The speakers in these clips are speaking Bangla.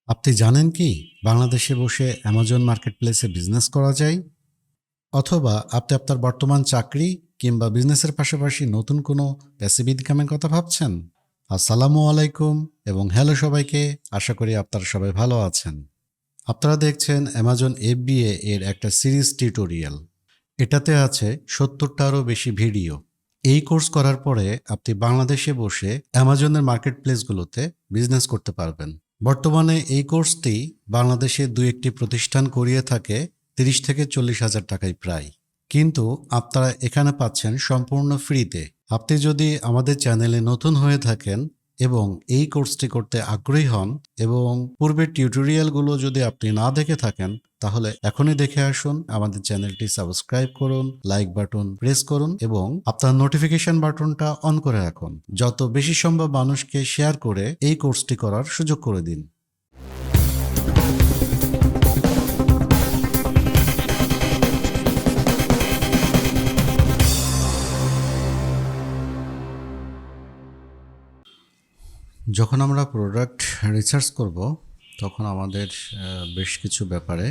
আপনি জানেন কি বাংলাদেশে বসে অ্যামাজন মার্কেটপ্লেসে বিজনেস করা যায়? অথবা আপনি আপনার বর্তমান চাকরি কিংবা বিজনেসের পাশাপাশি নতুন কোনো প্যাসিভ ইনকামের কথা ভাবছেন? আসসালামু আলাইকুম এবং হ্যালো সবাইকে। আশা করি আপনারা সবাই ভালো আছেন। আপনারা দেখছেন অ্যামাজন FBA এর একটা সিরিজ টিউটোরিয়াল। এটাতে আছে 70টারও বেশি ভিডিও। এই কোর্স করার পরে আপনি বাংলাদেশে বসে অ্যামাজনের মার্কেটপ্লেসগুলোতে বিজনেস করতে পারবেন। বর্তমানে এই কোর্সটি বাংলাদেশে দুই একটি প্রতিষ্ঠান করিয়ে থাকে 30 থেকে 40 হাজার টাকায় প্রায়। কিন্তু আপনারা এখানে পাচ্ছেন সম্পূর্ণ ফ্রিতে। আপনি যদি আমাদের চ্যানেলে নতুন হয়ে থাকেন এবং এই কোর্সটি করতে আগ্রহী হন এবং পূর্বের টিউটোরিয়ালগুলো যদি আপনি না দেখে থাকেন, তাহলে এখনই দেখে আসুন। আমাদের চ্যানেলটি সাবস্ক্রাইব করুন, লাইক বাটন প্রেস করুন এবং আপনার নোটিফিকেশন বাটনটা অন করে রাখুন। যত বেশি সম্ভব মানুষকে শেয়ার করে এই কোর্সটি করার সুযোগ করে দিন। যখন আমরা প্রোডাক্ট রিসার্চ করব, তখন আমাদের বেশ কিছু ব্যাপারে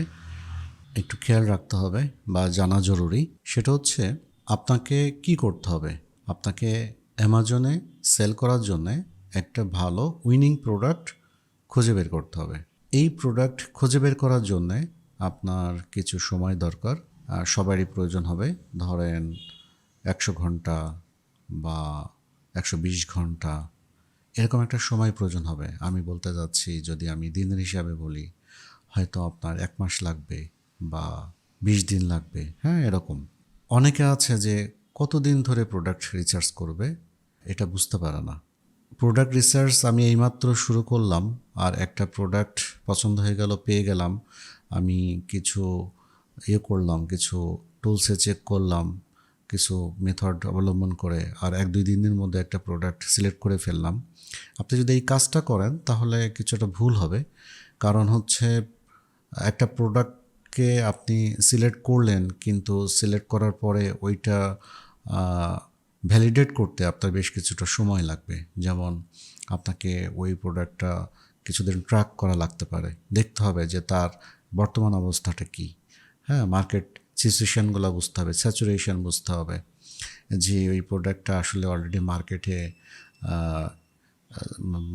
একটু খেয়াল রাখতে হবে বা জানা জরুরি। সেটা হচ্ছে আপনাকে কি করতে হবে। আপনাকে অ্যামাজনে সেল করার জন্যে একটা ভালো উইনিং প্রোডাক্ট খুঁজে বের করতে হবে। এই প্রোডাক্ট খুঁজে বের করার জন্যে আপনার কিছু সময় দরকার। সবারই প্রয়োজন হবে। ধরেন 100 ঘন্টা বা 120 ঘন্টা, এরকম একটা সময় প্রয়োজন হবে। আমি বলতে যাচ্ছি, যদি আমি দিনের হিসাবে বলি, হয়তো আপনার 1 মাস লাগবে বা 20 দিন লাগবে। হ্যাঁ, এরকম। অনেকে আছে যে কতদিন ধরে প্রোডাক্ট রিসার্চ করবে এটা বুঝতে পারে না। প্রোডাক্ট রিসার্চ আমি এইমাত্র শুরু করলাম, আর একটা প্রোডাক্ট পছন্দ হয়ে গেল, পেয়ে গেলাম। আমি কিছু করলাম, কিছু টুলসে চেক করলাম, কিছু মেথড অবলম্বন করে, আর 1-2 দিনের মধ্যে একটা প্রোডাক্ট সিলেক্ট করে ফেললাম। আপনি যদি এই কাজটা করেন তাহলে কিছুটা ভুল হবে। কারণ হচ্ছে, একটা প্রোডাক্টকে আপনি সিলেক্ট করলেন, কিন্তু সিলেক্ট করার পরে ওইটা ভ্যালিডেট করতে আপনার বেশ কিছুটা সময় লাগবে। যেমন আপনাকে ওই প্রোডাক্টটা কিছুদিন ট্র্যাক করা লাগতে পারে, দেখতে হবে যে তার বর্তমান অবস্থাটা কী। হ্যাঁ, মার্কেট সিচুয়েশানগুলো বুঝতে হবে, স্যাচুরেশন বুঝতে হবে, যে ওই প্রোডাক্টটা আসলে অলরেডি মার্কেটে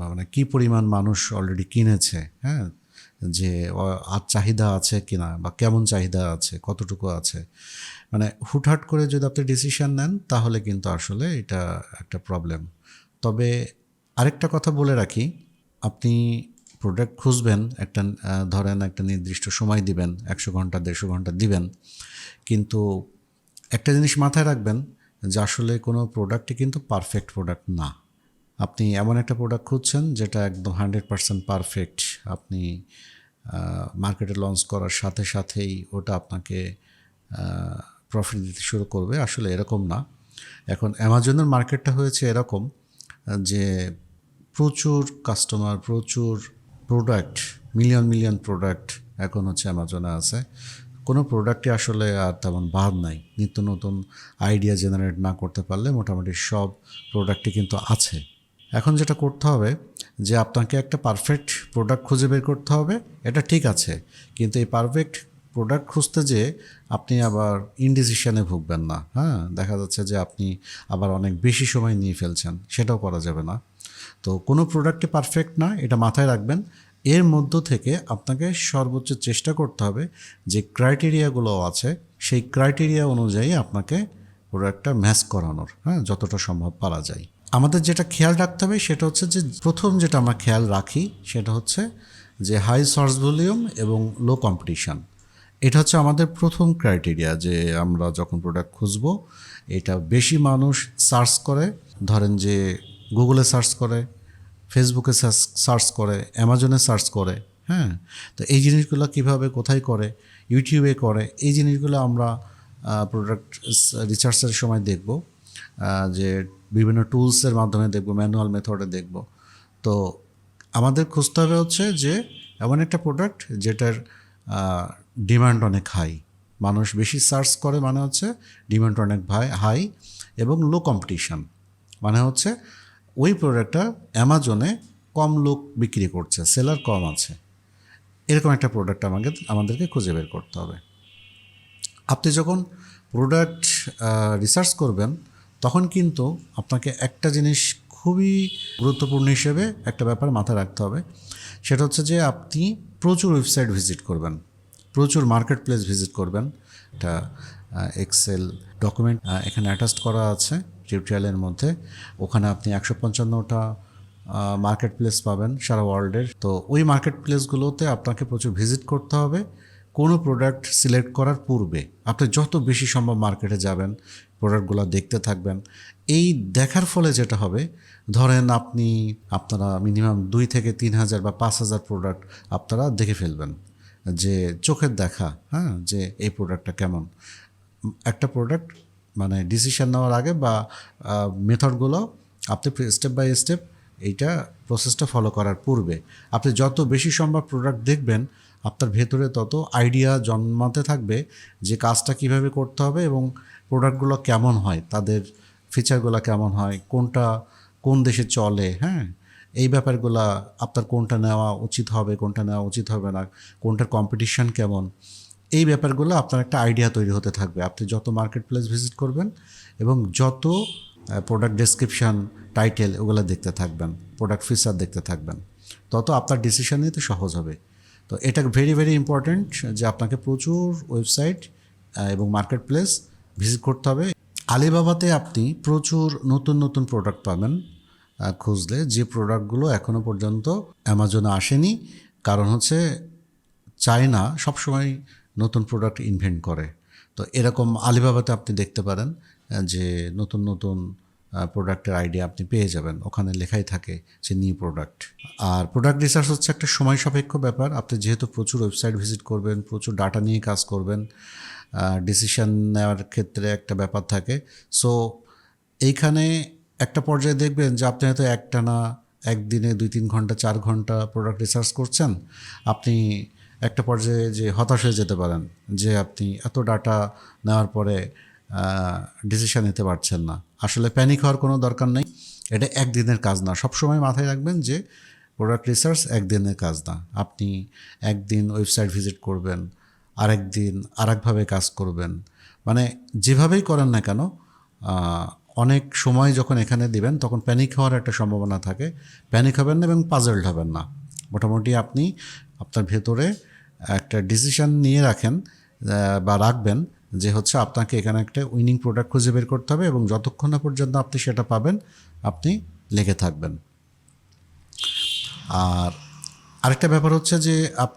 মানে কী পরিমাণ মানুষ অলরেডি কিনেছে। হ্যাঁ, যে আর চাহিদা আছে কিনা বা কেমন চাহিদা আছে, কতটুকু আছে। মানে হুটহাট করে যদি আপনি ডিসিশন নেন তাহলে কিন্তু আসলে এটা একটা প্রবলেম। তবে আরেকটা কথা বলে রাখি, আপনি প্রোডাক্ট খুঁজবেন, একটা ধরেন একটা নির্দিষ্ট সময় দিবেন, 100 ঘন্টা 150 ঘন্টা দিবেন। কিন্তু একটা জিনিস মাথায় রাখবেন, যে আসলে কোনো প্রোডাক্টই কিন্তু পারফেক্ট প্রোডাক্ট না। আপনি এমন একটা প্রোডাক্ট খুঁজছেন যেটা একদম 100% পারফেক্ট, আপনি মার্কেটে লঞ্চ করার সাথে সাথেই ওটা আপনাকে প্রফিট দিতে শুরু করবে। আসলে এরকম না। এখন অ্যামাজনের মার্কেটটা হয়েছে এরকম যে প্রচুর কাস্টমার, প্রচুর প্রোডাক্ট, মিলিয়ন মিলিয়ন প্রোডাক্ট এখন হচ্ছে অ্যামাজনে আছে। কোনো প্রোডাক্টই আসলে আর তেমন বাদ নাই। নিত্য নতুন আইডিয়া জেনারেট না করতে পারলে মোটামুটি সব প্রোডাক্টই কিন্তু আছে। এখন যেটা করতে হবে, যে আপনাকে একটা পারফেক্ট প্রোডাক্ট খুঁজে বের করতে হবে, এটা ঠিক আছে। কিন্তু এই পারফেক্ট প্রোডাক্ট খুঁজতে যে আপনি আবার ইনডিসিশনে ভুগবেন না। হ্যাঁ, দেখা যাচ্ছে যে আপনি আবার অনেক বেশি সময় নিয়ে ফেলছেন, সেটাও করা যাবে না। তো কোনো প্রোডাক্টই পারফেক্ট না, এটা মাথায় রাখবেন। এর মধ্য থেকে আপনাকে সর্বোচ্চ চেষ্টা করতে হবে যে ক্রাইটেরিয়াগুলো আছে, সেই ক্রাইটেরিয়া অনুযায়ী আপনাকে প্রোডাক্টটা ম্যাচ করানোর, হ্যাঁ, যতটা সম্ভব পারা যায়। আমাদের যেটা খেয়াল রাখতে হবে সেটা হচ্ছে যে, প্রথম যেটা আমরা খেয়াল রাখি সেটা হচ্ছে যে হাই সার্চ ভলিউম এবং লো কম্পিটিশান। এটা হচ্ছে আমাদের প্রথম ক্রাইটেরিয়া, যে আমরা যখন প্রোডাক্ট খুঁজব, এটা বেশি মানুষ সার্চ করে। ধরেন যে গুগলে সার্চ করে, ফেসবুকে সার্চ করে, অ্যামাজনে সার্চ করে। হ্যাঁ, তো এই জিনিসগুলো কিভাবে কোথায় করে, ইউটিউবে করে, এই জিনিসগুলো আমরা প্রোডাক্ট রিসার্চের সময় দেখব, যে বিভিন্ন টুলসের মাধ্যমে দেখব, ম্যানুয়াল মেথডে দেখব। তো আমাদের খুঁজতে হবে হচ্ছে যে এমন একটা প্রোডাক্ট যেটার ডিমান্ড অনেক হাই, মানুষ বেশি সার্চ করে, মানে হচ্ছে ডিমান্ড অনেক হাই, এবং লো কম্পিটিশান, মানে হচ্ছে ওই প্রোডাক্টটা অ্যামাজনে কম লোক বিক্রি করছে, সেলার কম আছে। এরকম একটা প্রোডাক্ট আমাদেরকে খুঁজে বের করতে হবে। আপনি যখন প্রোডাক্ট রিসার্চ করবেন তখন কিন্তু আপনাকে একটা জিনিস খুবই গুরুত্বপূর্ণ হিসেবে একটা ব্যাপার মাথায় রাখতে হবে, সেটা হচ্ছে যে আপনি প্রচুর ওয়েবসাইট ভিজিট করবেন, প্রচুর মার্কেট প্লেস ভিজিট করবেন। একটা এক্সেল ডকুমেন্ট এখানে অ্যাটাচড করা আছে টিউটোরিয়ালের মধ্যে। ওখানে আপনি 155টা মার্কেট প্লেস পাবেন সারা ওয়ার্ল্ডের। তো ওই মার্কেট প্লেসগুলোতে আপনাকে প্রচুর ভিজিট করতে হবে কোনো প্রোডাক্ট সিলেক্ট করার পূর্বে। আপনি যত বেশি সম্ভব মার্কেটে যাবেন, প্রোডাক্টগুলো দেখতে থাকবেন। এই দেখার ফলে যেটা হবে, ধরেন আপনারা মিনিমাম 2 থেকে 3,000 বা 5,000 প্রোডাক্ট আপনারা দেখে ফেলবেন, যে চোখের দেখা, হ্যাঁ, যে এই প্রোডাক্টটা কেমন। একটা প্রোডাক্ট মানে ডিসিশন নেওয়ার আগে বা মেথডগুলো আপনি স্টেপ বাই স্টেপ এইটা প্রসেসটা ফলো করার পূর্বে আপনি যত বেশি সম্ভব প্রোডাক্ট দেখবেন, আপনার ভেতরে তত আইডিয়া জন্মাতে থাকবে যে কাজটা কিভাবে করতে হবে এবং প্রোডাক্টগুলো কেমন হয়, তাদের ফিচারগুলো কেমন হয়, কোনটা কোন দেশে চলে, হ্যাঁ, এই ব্যাপারগুলো আপনার কোনটা নেওয়া উচিত হবে, কোনটা নেওয়া উচিত হবে না, কোনটার কম্পিটিশন কেমন, এই ব্যাপারগুলো আপনার একটা আইডিয়া তৈরি হতে থাকবে। আপনি যত মার্কেট প্লেস ভিজিট করবেন এবং যত প্রোডাক্ট ডেসক্রিপশান, টাইটেল ওগুলো দেখতে থাকবেন, প্রোডাক্ট ফিচার দেখতে থাকবেন, তত আপনার ডিসিশন নিতে সহজ হবে। তো এটা ভেরি ভেরি ইম্পর্ট্যান্ট যে আপনাকে প্রচুর ওয়েবসাইট এবং মার্কেট প্লেস ভিজিট করতে হবে। আলিবাবাতে আপনি প্রচুর নতুন নতুন প্রোডাক্ট পাবেন খুঁজলে, যে প্রোডাক্টগুলো এখনও পর্যন্ত অ্যামাজনে আসেনি। কারণ হচ্ছে চায়না সবসময় নতুন প্রোডাক্ট ইনভেন্ট করে। তো এরকম আলিবাবাতে আপনি দেখতে পারেন যে নতুন নতুন প্রোডাক্টের আইডিয়া আপনি পেয়ে যাবেন, ওখানে লেখাই থাকে যে নিউ প্রোডাক্ট। আর প্রোডাক্ট রিসার্চ হচ্ছে একটা সময় সাপেক্ষ ব্যাপার। আপনি যেহেতু প্রচুর ওয়েবসাইট ভিজিট করবেন, প্রচুর ডাটা নিয়ে কাজ করবেন, ডিসিশন নেওয়ার ক্ষেত্রে একটা ব্যাপার থাকে। সো এইখানে একটা পর্যায়ে দেখবেন যে আপনি হয়তো একটানা একদিনে 2-3 ঘন্টা 4 ঘন্টা প্রোডাক্ট রিসার্চ করছেন। আপনি একটা পর্যায়ে যে হতাশ হয়ে যেতে পারেন যে আপনি এত ডাটা নেওয়ার পরে ডিসিশন নিতে পারছেন না। আসলে প্যানিক হওয়ার কোনো দরকার নেই, এটা একদিনের কাজ না। সবসময় মাথায় রাখবেন যে প্রোডাক্ট রিসার্চ একদিনের কাজ না। আপনি একদিন ওয়েবসাইট ভিজিট করবেন, আরেকদিন আরেকভাবে কাজ করবেন, মানে যেভাবেই করেন না কেন অনেক সময় যখন এখানে দিবেন তখন প্যানিক হওয়ার একটা সম্ভাবনা থাকে। প্যানিক হবেন না এবং পাজলড হবেন না। মোটামুটি আপনি আপনার ভেতরে একটা ডিসিশন নিয়ে রাখেন বা রাখবেন যে হচ্ছে আপনাকে এখানে একটা উইনিং প্রোডাক্ট খুঁজে বের করতে হবে এবং যতক্ষণ না পর্যন্ত আপনি সেটা পাবেন আপনি লেগে থাকবেন। আর আরেকটা ব্যাপার হচ্ছে যে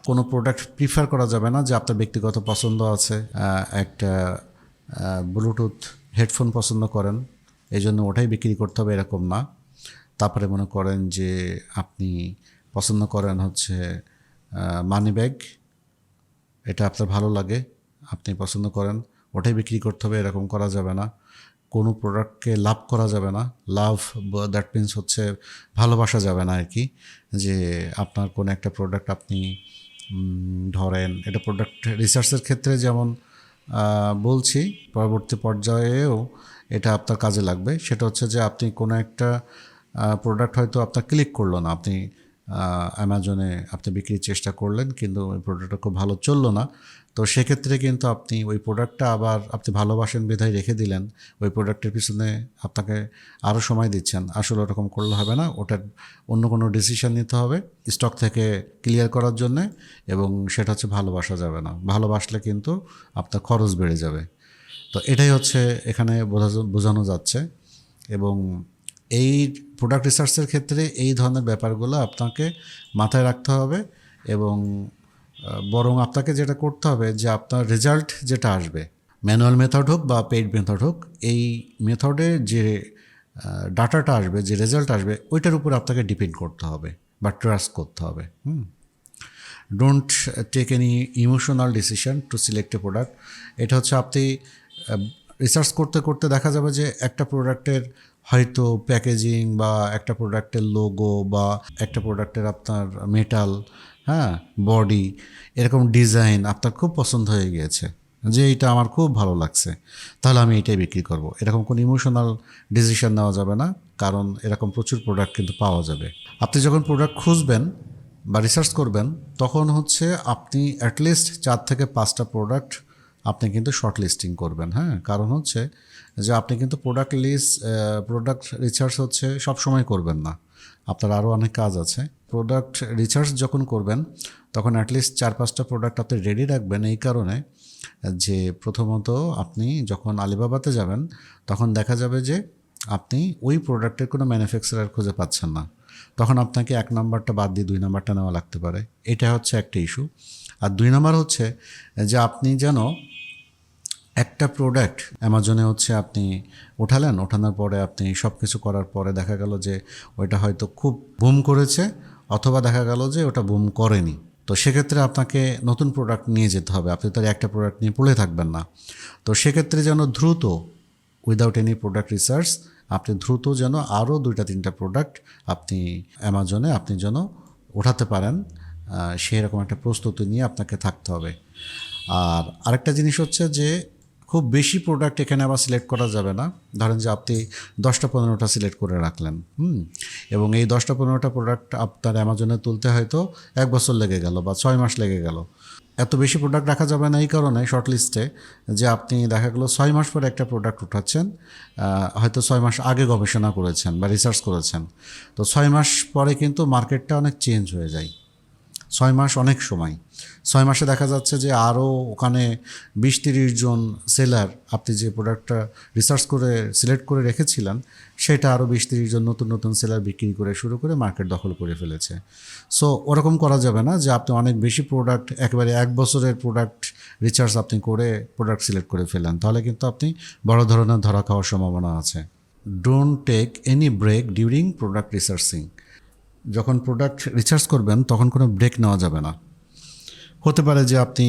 কোনো প্রোডাক্ট প্রিফার করা যাবে না যে আপনার ব্যক্তিগত পছন্দ আছে, একটা ব্লুটুথ হেডফোন পছন্দ করেন এই জন্য ওটাই বিক্রি করতে হবে এরকম না। তারপরে মনে করেন যে আপনি পছন্দ করেন হচ্ছে মানি ব্যাগ, এটা আপনার ভালো লাগে, আপনি পছন্দ করেন, ওটাই বিক্রি করতে হবে এরকম করা যাবে না। কোনো প্রোডাক্টকে লাভ করা যাবে না। লাভ দ্যাট মিনস হচ্ছে ভালোবাসা যাবে না আর কি, যে আপনার কোনো একটা প্রোডাক্ট আপনি ধরেন এটা প্রোডাক্ট রিসার্চের ক্ষেত্রে যেমন বলছি, পরবর্তী পর্যায়েও এটা আপনার কাজে লাগবে। সেটা হচ্ছে যে আপনি কোনো একটা প্রোডাক্ট হয়তো আপনার ক্লিক করলো না, আপনি অ্যামাজনে আপনি বিক্রির চেষ্টা করলেন কিন্তু ওই প্রোডাক্টটা খুব ভালো চললো না। তো সেক্ষেত্রে কিন্তু আপনি ওই প্রোডাক্টটা আবার আপনি ভালোবাসেন বিধায় রেখে দিলেন, ওই প্রোডাক্টের পিছনে আপনাকে আরও সময় দিচ্ছেন। আসলে ওরকম করলে হবে না, ওটার অন্য কোনো ডিসিশন নিতে হবে স্টক থেকে ক্লিয়ার করার জন্যে, এবং সেটা হচ্ছে ভালোবাসা যাবে না। ভালোবাসলে কিন্তু আপনার খরচ বেড়ে যাবে। তো এটাই হচ্ছে এখানে বোঝানো যাচ্ছে। এবং এই প্রোডাক্ট রিসার্চের ক্ষেত্রে এই ধরনের ব্যাপারগুলো আপনাকে মাথায় রাখতে হবে, এবং বরং আপনাকে যেটা করতে হবে যে আপনার রেজাল্ট যেটা আসবে, ম্যানুয়াল মেথড হোক বা পেইড মেথড হোক, এই মেথডে যে ডাটাটা আসবে, যে রেজাল্ট আসবে, ওইটার উপর আপনাকে ডিপেন্ড করতে হবে বা ট্রাস্ট করতে হবে। Don't take any emotional decision to select a product. এটা হচ্ছে আপনি রিসার্চ করতে করতে দেখা যাবে যে একটা প্রোডাক্টের হয়তো প্যাকেজিং বা একটা প্রোডাক্টের লোগো বা একটা প্রোডাক্টের আপনার মেটাল, হ্যাঁ, বডি, এরকম ডিজাইন আপনার খুব পছন্দ হয়ে গিয়েছে, যে এইটা আমার খুব ভালো লাগছে, তাহলে আমি এটাই বিক্রি করব। এরকম কোনো ইমোশনাল ডিসিশন নেওয়া যাবে না, কারণ এরকম প্রচুর প্রোডাক্ট কিন্তু পাওয়া যাবে। আপনি যখন প্রোডাক্ট খুঁজবেন বা রিসার্চ করবেন, তখন হচ্ছে আপনি অ্যাটলিস্ট 4 থেকে 5টা প্রোডাক্ট আপনি কিন্তু শর্ট লিস্টিং করবেন। হ্যাঁ, কারণ হচ্ছে যে আপনি কিন্তু প্রোডাক্ট রিসার্চ হচ্ছে সব সময় করবেন না, আপনার আরও অনেক কাজ আছে। প্রোডাক্ট রিসার্চ যখন করবেন তখন অ্যাটলিস্ট 4-5টা প্রোডাক্ট আপনি রেডি রাখবেন, এই কারণে যে প্রথমত আপনি যখন আলিবাবাতে যাবেন তখন দেখা যাবে যে আপনি ওই প্রোডাক্টের কোনো ম্যানুফ্যাকচারার খুঁজে পাচ্ছেন না, তখন আপনাকে 1 নাম্বারটা বাদ দিয়ে 2 নাম্বারটা নেওয়া লাগতে পারে। এটা হচ্ছে একটা ইস্যু। আর 2 নাম্বার হচ্ছে যে আপনি যেন একটা প্রোডাক্ট অ্যামাজনে হচ্ছে আপনি ওঠানোর পরে আপনি সব কিছু করার পরে দেখা গেল যে ওইটা হয়তো খুব বুম করেছে, অথবা দেখা গেল যে ওটা বুম করেনি। তো সেক্ষেত্রে আপনাকে নতুন প্রোডাক্ট নিয়ে যেতে হবে, আপনি তার একটা প্রোডাক্ট নিয়ে পড়ে থাকবেন না। তো সেক্ষেত্রে যেন দ্রুত উইদাউট এনি প্রোডাক্ট রিসার্চ আপনি দ্রুত যেন আরও 2-3টা প্রোডাক্ট আপনি অ্যামাজনে আপনি যেন ওঠাতে পারেন, সেই রকম একটা প্রস্তুতি নিয়ে আপনাকে থাকতে হবে। আর আরেকটা জিনিস হচ্ছে যে খুব বেশি প্রোডাক্ট এখানে আবার সিলেক্ট করা যাবে না। ধরেন যে আপনি 10টা-15টা সিলেক্ট করে রাখলেন, এবং এই 10টা-15টা প্রোডাক্ট আপনার অ্যামাজনে তুলতে হয়তো 1 বছর লেগে গেল বা 6 মাস লেগে গেল। এত বেশি প্রোডাক্ট রাখা যাবে না এই কারণে শর্ট লিস্টে, যে আপনি দেখা গেলো 6 মাস পরে একটা প্রোডাক্ট উঠাচ্ছেন, হয়তো 6 মাস আগে গবেষণা করেছেন বা রিসার্চ করেছেন। তো 6 মাস পরে কিন্তু মার্কেটটা অনেক চেঞ্জ হয়ে যায়। 6 মাস অনেক সময়। 6 মাসে দেখা যাচ্ছে যে আরও ওখানে 20-30 জন সেলার আপনি যে প্রোডাক্টটা রিসার্চ করে সিলেক্ট করে রেখেছিলেন সেটা আরও 20-30 জন নতুন নতুন সেলার বিক্রি করে শুরু করে মার্কেট দখল করে ফেলেছে। সো ওরকম করা যাবে না যে আপনি অনেক বেশি প্রোডাক্ট একেবারে 1 বছরের প্রোডাক্ট রিসার্চ আপনি করে প্রোডাক্ট সিলেক্ট করে ফেলেন, তাহলে কিন্তু আপনি বড় ধরনের ধরা খাওয়ার সম্ভাবনা আছে। Don't take any break during product researching. যখন প্রোডাক্ট রিসার্চ করবেন তখন কোনো ব্রেক নেওয়া যাবে না। হতে পারে যে আপনি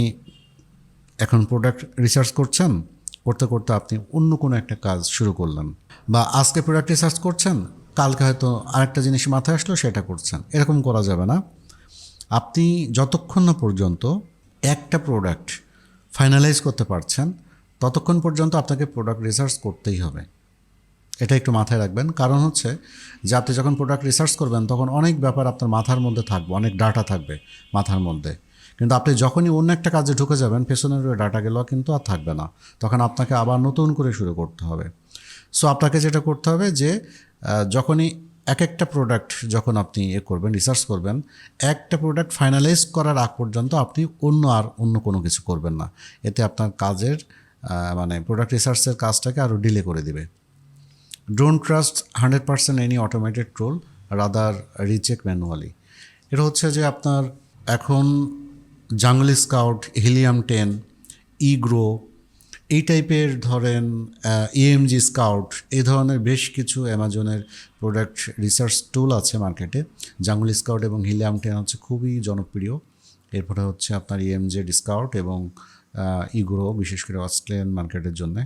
এখন প্রোডাক্ট রিসার্চ করতে করতে আপনি অন্য কোনো একটা কাজ শুরু করলেন, বা আজকে প্রোডাক্ট রিসার্চ করছেন, কালকে হয়তো আরেকটা জিনিস মাথায় আসলো সেটা করছেন, এরকম করা যাবে না। আপনি যতক্ষণ না পর্যন্ত একটা প্রোডাক্ট ফাইনালাইজ করতে পারছেন ততক্ষণ পর্যন্ত আপনাকে প্রোডাক্ট রিসার্চ করতেই হবে। এটা একটু মাথায় রাখবেন, কারণ হচ্ছে যে আপনি যখন প্রোডাক্ট রিসার্চ করবেন তখন অনেক ব্যাপার আপনার মাথার মধ্যে থাকবে, অনেক ডাটা থাকবে মাথার মধ্যে, কিন্তু আপনি যখনই অন্য একটা কাজে ঢুকে যাবেন পেছনের ওই ডাটাগুলো কিন্তু আর থাকবে না, তখন আপনাকে আবার নতুন করে শুরু করতে হবে। সো আপনাকে যেটা করতে হবে যে যখনই একটা প্রোডাক্ট যখন আপনি করবেন রিসার্চ করবেন, একটা প্রোডাক্ট ফাইনালাইজ করার আগ পর্যন্ত আপনি অন্য কোনো কিছু করবেন না। এতে আপনার কাজের মানে প্রোডাক্ট রিসার্চের কাজটাকে আরও ডিলে করে দিবে। Don't trust 100% any automated tool, rather recheck manually. এটা হচ্ছে যে আপনার এখন জাঙ্গল স্কাউট, হিলিয়াম 10, ইগ্রো, এই টাইপের ধরেন ইএমজি স্কাউট, এই ধরনের বেশ কিছু অ্যামাজনের প্রোডাক্ট রিসার্চ টুল আছে মার্কেটে। জাঙ্গল স্কাউট এবং হিলিয়াম 10 হচ্ছে খুবই জনপ্রিয়। এরপরে হচ্ছে আপনার ইএমজে স্কাউট এবং ইগ্রো, বিশেষ করে অস্ট্রেলিয়ান মার্কেটের জন্য।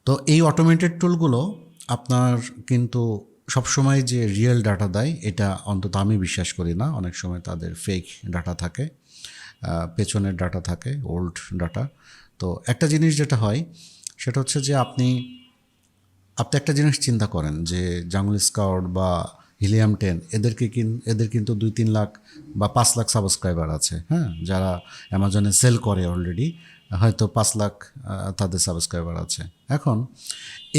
তো এই অটোমেটেড টুলগুলো আপনার কিন্তু সবসময় যে রিয়েল ডাটা দেয় এটা অন্তত আমি বিশ্বাস করি না। অনেক সময় তাদের ফেক ডাটা থাকে, পেছনের ডাটা থাকে, ওল্ড ডাটা। তো একটা জিনিস যেটা হয় সেটা হচ্ছে যে আপনি একটা জিনিস চিন্তা করেন যে জাঙ্গল স্কাউট বা হিলিয়াম 10 এদের কিন্তু 2-3 লাখ বা 5 লাখ সাবস্ক্রাইবার আছে, হ্যাঁ, যারা অ্যামাজনে সেল করে অলরেডি, হয়তো 5 লাখ তাদের সাবস্ক্রাইবার আছে। এখন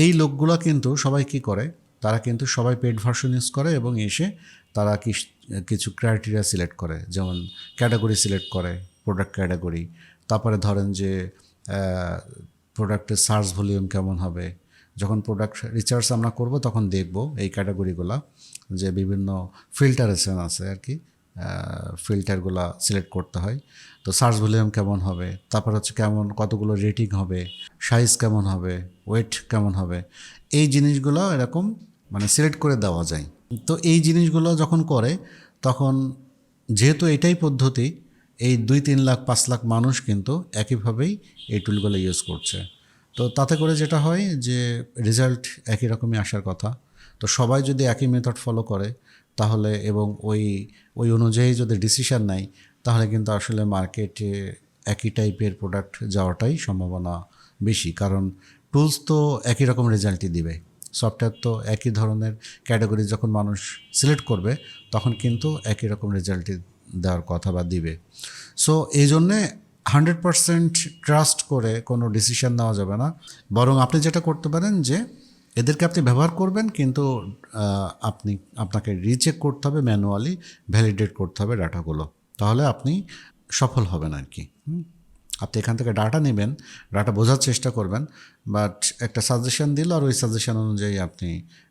এই লোকগুলো কিন্তু সবাই কি করে, তারা কিন্তু সবাই পেড ভার্সন ইউজ করে এবং এসে তারা কিছু ক্রাইটেরিয়া সিলেক্ট করে, যেমন ক্যাটাগরি সিলেক্ট করে, প্রোডাক্ট ক্যাটাগরি, তারপরে ধরেন যে প্রোডাক্টের সার্চ ভলিউম কেমন হবে। যখন প্রোডাক্ট রিসার্চ আমরা করব তখন দেখব এই ক্যাটাগরিগুলো, যে বিভিন্ন ফিল্টারেশন আছে আর কি, ফিল্টারগুলো সিলেক্ট করতে হয়। তো সার্চ ভলিউম কেমন হবে, তারপর হচ্ছে কতগুলো রেটিং হবে, সাইজ কেমন হবে, ওয়েট কেমন হবে, এই জিনিসগুলো এরকম মানে সিলেক্ট করে দেওয়া যায়। তো এই জিনিসগুলো যখন করে তখন যেহেতু এটাই পদ্ধতি, এই 2-3 লাখ 5 লাখ মানুষ কিন্তু একইভাবেই এই টুলগুলো ইউজ করছে। তো তাতে করে যেটা হয় যে রেজাল্ট একই রকমই আসার কথা। তো সবাই যদি একই মেথড ফলো করে তাহলে এবং ওই অনুযায়ী যদি ডিসিশন নেয় তাহলে কিন্তু আসলে মার্কেটে একই টাইপের প্রোডাক্ট যাওয়াটাই সম্ভাবনা বেশি, কারণ টুলস তো একই রকম রেজাল্টই দিবে। সফটওয়্যার তো একই ধরনের ক্যাটাগরি যখন মানুষ সিলেক্ট করবে তখন কিন্তু একই রকম রেজাল্টই দেওয়ার কথা বা দিবে। সো এই জন্যে 100% ট্রাস্ট করে কোনো ডিসিশন নেওয়া যাবে না। বরং আপনি যেটা করতে পারেন যে এদেরকে আপনি ব্যবহার করবেন, কিন্তু আপনাকে রিচেক করতে হবে, ম্যানুয়ালি ভ্যালিডেট করতে হবে ডাটাগুলো, তাহলে আপনি সফল হবেন আর কি। আপনি এখান থেকে ডাটা নেবেন, ডাটা বোঝার চেষ্টা করবেন, বাট একটা সাজেশন দিল আর ওই সাজেশন অনুযায়ী আপনি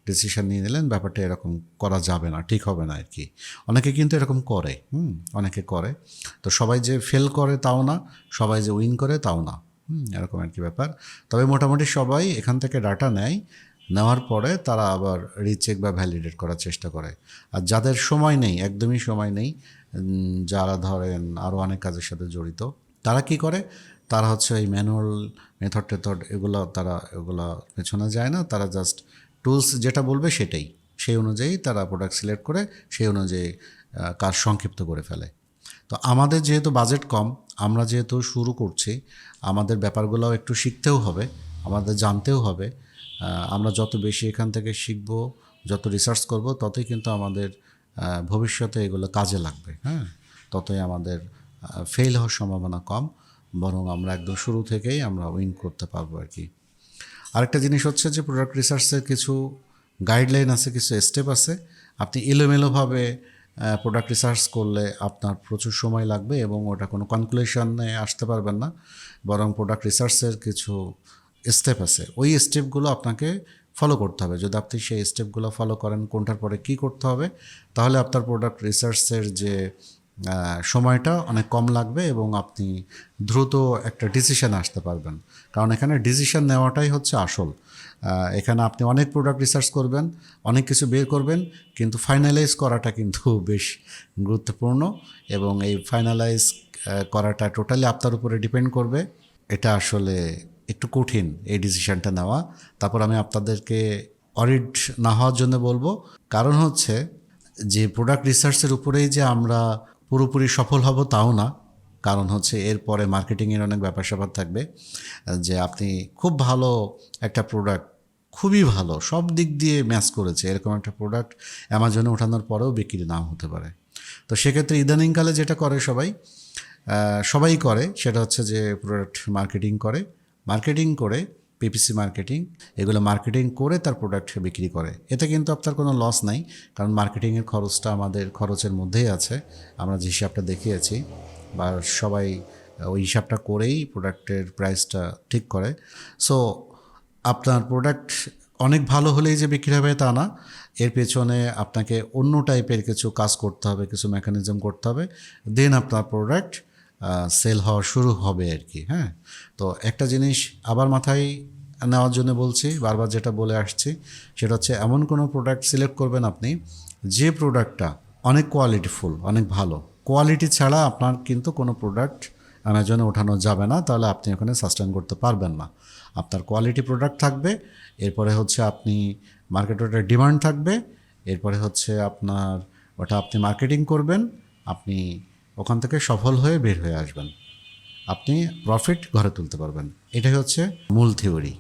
ডিসিশন নিয়ে নিলেন, ব্যাপারটা এরকম করা যাবে না, ঠিক হবে না আর কি। অনেকে কিন্তু এরকম করে, অনেকে করে। তো সবাই যে ফেল করে তাও না, সবাই যে উইন করে তাও না, এরকম আর কি ব্যাপার। তবে মোটামুটি সবাই এখান থেকে ডাটা নেয়, নেওয়ার পরে তারা আবার রিচেক বা ভ্যালিডেট করার চেষ্টা করে। আর যাদের সময় নেই, একদমই সময় নেই, যারা ধরেন আরও অনেক কাজের সাথে জড়িত, তারা কি করে, তারা হচ্ছে এই ম্যানুয়াল মেথড এগুলো পেছনে যায় না, তারা জাস্ট টুলস যেটা বলবে সেটাই, সেই অনুযায়ী তারা প্রোডাক্ট সিলেক্ট করে সেই অনুযায়ী কাজ সংক্ষিপ্ত করে ফেলে। তো আমাদের যেহেতু বাজেট কম, আমরা যেহেতু শুরু করছি, আমাদের ব্যাপারগুলোও একটু শিখতেও হবে, আমাদের জানতেও হবে। আমরা যত বেশি এখান থেকে শিখব, যত রিসার্চ করব, ততই কিন্তু আমাদের ভবিষ্যতে এগুলো কাজে লাগবে, হ্যাঁ, ততই আমাদের ফেল হওয়ার সম্ভাবনা কম, বরং আমরা একদম শুরু থেকেই আমরা উইন করতে পারবো আর কি। আরেকটা জিনিস হচ্ছে যে প্রোডাক্ট রিসার্চের কিছু গাইডলাইন আছে, কিছু স্টেপ আছে। আপনি এলোমেলোভাবে প্রোডাক্ট রিসার্চ করলে আপনার প্রচুর সময় লাগবে এবং ওটা কোনো কনক্লুশনে আসতে পারবেন না, বরং প্রোডাক্ট রিসার্চের কিছু স্টেপ আছে, ওই স্টেপগুলো আপনাকে ফলো করতে হবে। যদি আপনি সেই স্টেপগুলো ফলো করেন, কোনটার পরে কী করতে হবে, তাহলে আপনার প্রোডাক্ট রিসার্চের যে সময়টা অনেক কম লাগবে এবং আপনি দ্রুত একটা ডিসিশানে আসতে পারবেন। কারণ এখানে ডিসিশন নেওয়াটাই হচ্ছে আসল। এখানে আপনি অনেক প্রোডাক্ট রিসার্চ করবেন, অনেক কিছু বের করবেন, কিন্তু ফাইনালাইজ করাটা কিন্তু বেশ গুরুত্বপূর্ণ, এবং এই ফাইনালাইজ করাটা টোটালি আপনার উপরে ডিপেন্ড করবে। এটা আসলে একটু কঠিন এই ডিসিশনটা নেওয়া। তারপর আমি আপনাদেরকে অরিড না হওয়ার জন্য বলবো, কারণ হচ্ছে যে প্রোডাক্ট রিসার্চের উপরেই যে আমরা পুরোপুরি সফল হব তাও না। কারণ হচ্ছে এরপরে মার্কেটিংয়ের অনেক ব্যাপার স্যাপার থাকবে, যে আপনি খুব ভালো একটা প্রোডাক্ট, খুবই ভালো, সব দিক দিয়ে ম্যাচ করেছে, এরকম একটা প্রোডাক্ট অ্যামাজনে ওঠানোর পরেও বিক্রি নাও হতে পারে। তো সেক্ষেত্রে ইদানিংকালে যেটা করে সবাই করে, সেটা হচ্ছে যে প্রোডাক্ট মার্কেটিং করে পিপিসি মার্কেটিং, এগুলো মার্কেটিং করে তার প্রোডাক্ট বিক্রি করে। এতে কিন্তু আপনার কোনো লস নাই, কারণ মার্কেটিংয়ের খরচটা আমাদের খরচের মধ্যেই আছে, আমরা যে হিসাবটা দেখিয়েছি, বা সবাই ওই হিসাবটা করেই প্রোডাক্টের প্রাইসটা ঠিক করে। সো আপনার প্রোডাক্ট অনেক ভালো হলেই যে বিক্রি হবে তা না, এর পেছনে আপনাকে অন্য টাইপের কিছু কাজ করতে হবে, কিছু মেকানিজম করতে হবে, দেন আপনার প্রোডাক্ট সেল হওয়া শুরু হবে আর কি। হ্যাঁ, তো একটা জিনিস আবার মাথায় নেওয়ার জন্য বলছি, বারবার যেটা বলে আসছি, সেটা হচ্ছে এমন কোনো প্রোডাক্ট সিলেক্ট করবেন আপনি যে প্রোডাক্টটা অনেক কোয়ালিটিফুল, অনেক ভালো। কোয়ালিটি ছাড়া আপনার কিন্তু কোনো প্রোডাক্ট অ্যামাজনে ওঠানো যাবে না, তাহলে আপনি ওখানে সাস্টেন করতে পারবেন না। আপনার কোয়ালিটি প্রোডাক্ট থাকবে, এরপরে হচ্ছে আপনি মার্কেটে ওটার ডিমান্ড থাকবে, এরপরে হচ্ছে আপনার ওটা আপনি মার্কেটিং করবেন, আপনি ওখান থেকে সফল হয়ে বের হয়ে আসবেন, আপনি প্রফিট ঘরে তুলতে পারবেন। এটাই হচ্ছে মূল থিওরি।